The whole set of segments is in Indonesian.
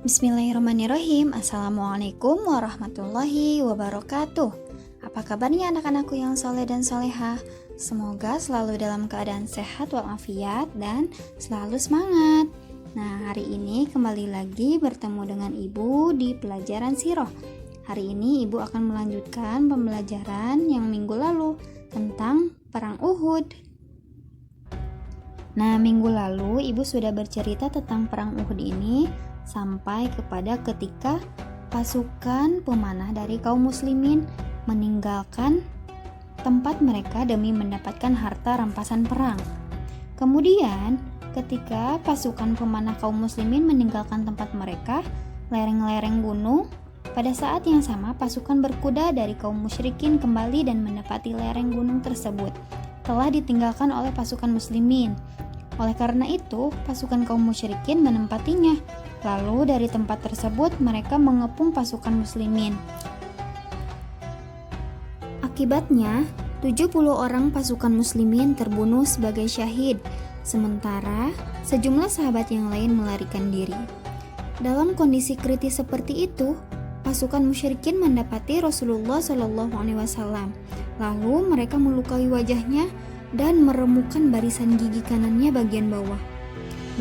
Bismillahirrahmanirrahim. Assalamualaikum warahmatullahi wabarakatuh. Apa kabarnya anak-anakku yang soleh dan solehah? Semoga selalu dalam keadaan sehat walafiat dan selalu semangat. Nah, hari ini kembali lagi bertemu dengan Ibu di pelajaran Sirah. Hari ini Ibu akan melanjutkan pembelajaran yang minggu lalu tentang Perang Uhud. Nah, minggu lalu Ibu sudah bercerita tentang Perang Uhud ini sampai kepada ketika pasukan pemanah dari kaum muslimin meninggalkan tempat mereka demi mendapatkan harta rampasan perang. Kemudian, ketika pasukan pemanah kaum muslimin meninggalkan tempat mereka, lereng-lereng gunung, pada saat yang sama pasukan berkuda dari kaum musyrikin kembali dan mendapati lereng gunung tersebut telah ditinggalkan oleh pasukan muslimin. Oleh karena itu, pasukan kaum musyrikin menempatinya. Lalu dari tempat tersebut mereka mengepung pasukan muslimin. Akibatnya, 70 orang pasukan muslimin terbunuh sebagai syahid, sementara sejumlah sahabat yang lain melarikan diri. Dalam kondisi kritis seperti itu, pasukan musyrikin mendapati Rasulullah SAW. Lalu mereka melukai wajahnya dan meremukkan barisan gigi kanannya bagian bawah.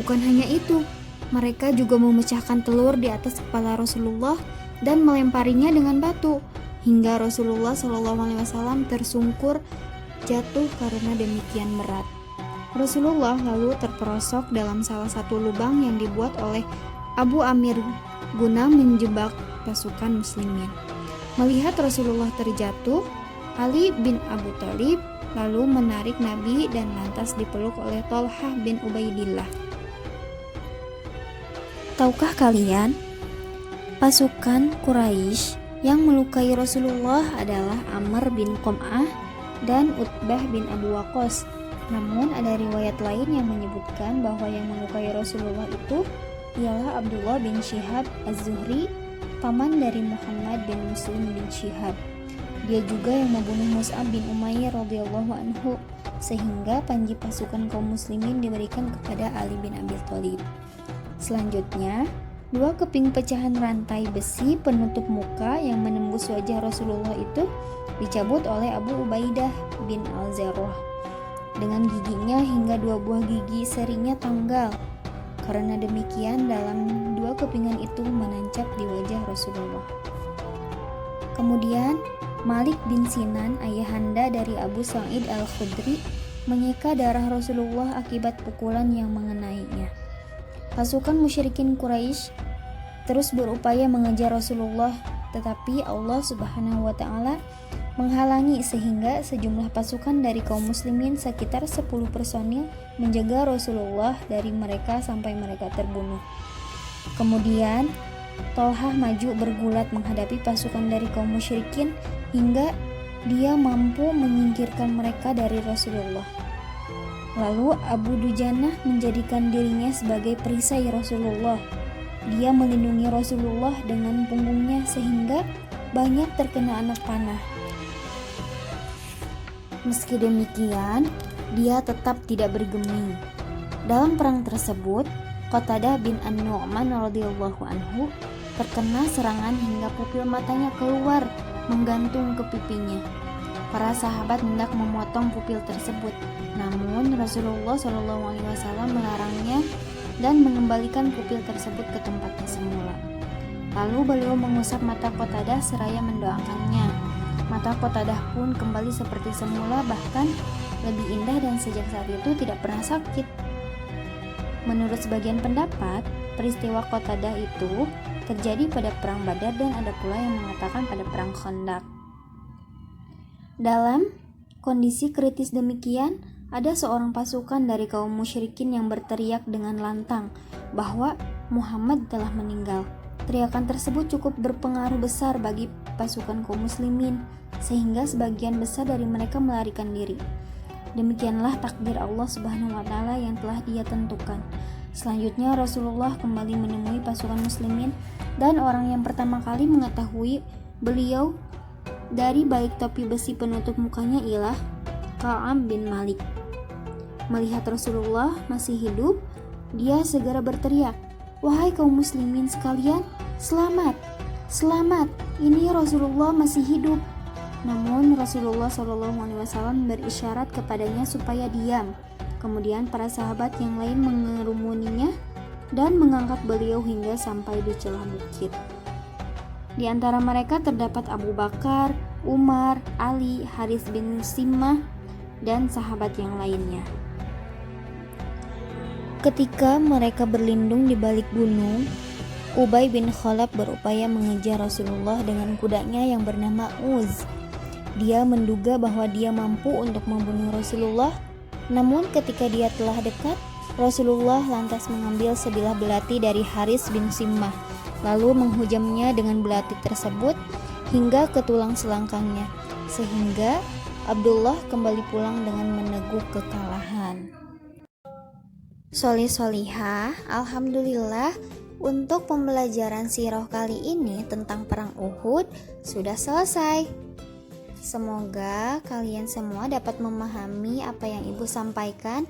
Bukan hanya itu, mereka juga memecahkan telur di atas kepala Rasulullah dan melemparinya dengan batu hingga Rasulullah SAW tersungkur jatuh karena demikian berat. Rasulullah lalu terperosok dalam salah satu lubang yang dibuat oleh Abu Amir guna menjebak pasukan muslimin. Melihat Rasulullah terjatuh, Ali bin Abu Thalib lalu menarik Nabi dan lantas dipeluk oleh Thalhah bin Ubaidillah. Tahukah kalian, pasukan Quraisy yang melukai Rasulullah adalah Amr bin Qam'ah dan Utbah bin Abu Waqqas. Namun ada riwayat lain yang menyebutkan bahwa yang melukai Rasulullah itu ialah Abdullah bin Syihab Az-Zuhri, paman dari Muhammad bin Muslim bin Syihab. Dia juga yang membunuh Mus'ab bin Umair radhiyallahu anhu, sehingga panji pasukan kaum muslimin diberikan kepada Ali bin Abi Thalib. Selanjutnya, 2 keping pecahan rantai besi penutup muka yang menembus wajah Rasulullah itu dicabut oleh Abu Ubaidah bin Al-Jarrah dengan giginya hingga 2 buah gigi serinya tanggal. Karena demikian, dalam 2 kepingan itu menancap di wajah Rasulullah. Kemudian, Malik bin Sinan, ayahanda dari Abu Sa'id Al-Khudri, menyeka darah Rasulullah akibat pukulan yang mengenainya. Pasukan musyrikin Quraisy terus berupaya mengejar Rasulullah, tetapi Allah Subhanahu wa taala menghalangi sehingga sejumlah pasukan dari kaum muslimin sekitar 10 personil menjaga Rasulullah dari mereka sampai mereka terbunuh. Kemudian Thalhah maju bergulat menghadapi pasukan dari kaum musyrikin hingga dia mampu menyingkirkan mereka dari Rasulullah. Lalu Abu Dujanah menjadikan dirinya sebagai perisai Rasulullah. Dia melindungi Rasulullah dengan punggungnya sehingga banyak terkena anak panah. Meski demikian, dia tetap tidak bergeming. Dalam perang tersebut, Qatadah bin An-Nu'man radhiyallahu anhu terkena serangan hingga pupil matanya keluar menggantung ke pipinya. Para sahabat hendak memotong pupil tersebut, namun Rasulullah SAW melarangnya dan mengembalikan pupil tersebut ke tempatnya semula. Lalu beliau mengusap mata Qatadah seraya mendoakannya. Mata Qatadah pun kembali seperti semula, bahkan lebih indah, dan sejak saat itu tidak pernah sakit. Menurut sebagian pendapat, peristiwa Qatadah itu terjadi pada perang Badar dan ada pula yang mengatakan pada perang Khandaq. Dalam kondisi kritis demikian, ada seorang pasukan dari kaum musyrikin yang berteriak dengan lantang bahwa Muhammad telah meninggal. Teriakan tersebut cukup berpengaruh besar bagi pasukan kaum muslimin, sehingga sebagian besar dari mereka melarikan diri. Demikianlah takdir Allah Subhanahu wa taala yang telah Dia tentukan. Selanjutnya Rasulullah kembali menemui pasukan muslimin, dan orang yang pertama kali mengetahui beliau dari balik topi besi penutup mukanya ialah Ka'ab bin Malik. Melihat Rasulullah masih hidup, dia segera berteriak, "Wahai kaum muslimin sekalian, selamat, selamat, ini Rasulullah masih hidup." Namun Rasulullah SAW berisyarat kepadanya supaya diam. Kemudian para sahabat yang lain mengerumuninya dan mengangkat beliau hingga sampai di celah bukit. Di antara mereka terdapat Abu Bakar, Umar, Ali, Haris bin Simmah, dan sahabat yang lainnya. Ketika mereka berlindung di balik gunung, Ubay bin Khalaf berupaya mengejar Rasulullah dengan kudanya yang bernama Uz. Dia menduga bahwa dia mampu untuk membunuh Rasulullah, namun ketika dia telah dekat, Rasulullah lantas mengambil sebilah belati dari Haris bin Simmah, lalu menghujamnya dengan belati tersebut hingga ke tulang selangkangnya, sehingga Abdullah kembali pulang dengan meneguk kekalahan. Solihah, alhamdulillah, untuk pembelajaran sirah kali ini tentang perang Uhud sudah selesai. Semoga kalian semua dapat memahami apa yang ibu sampaikan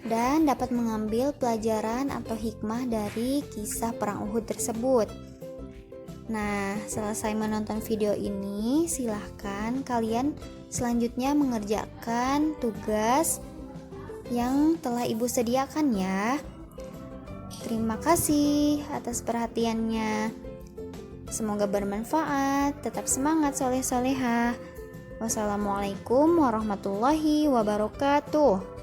dan dapat mengambil pelajaran atau hikmah dari kisah perang Uhud tersebut. Nah, selesai menonton video ini, silahkan kalian selanjutnya mengerjakan tugas yang telah ibu sediakan ya. Terima kasih atas perhatiannya. Semoga bermanfaat. Tetap semangat soleh-solehah. Wassalamualaikum warahmatullahi wabarakatuh.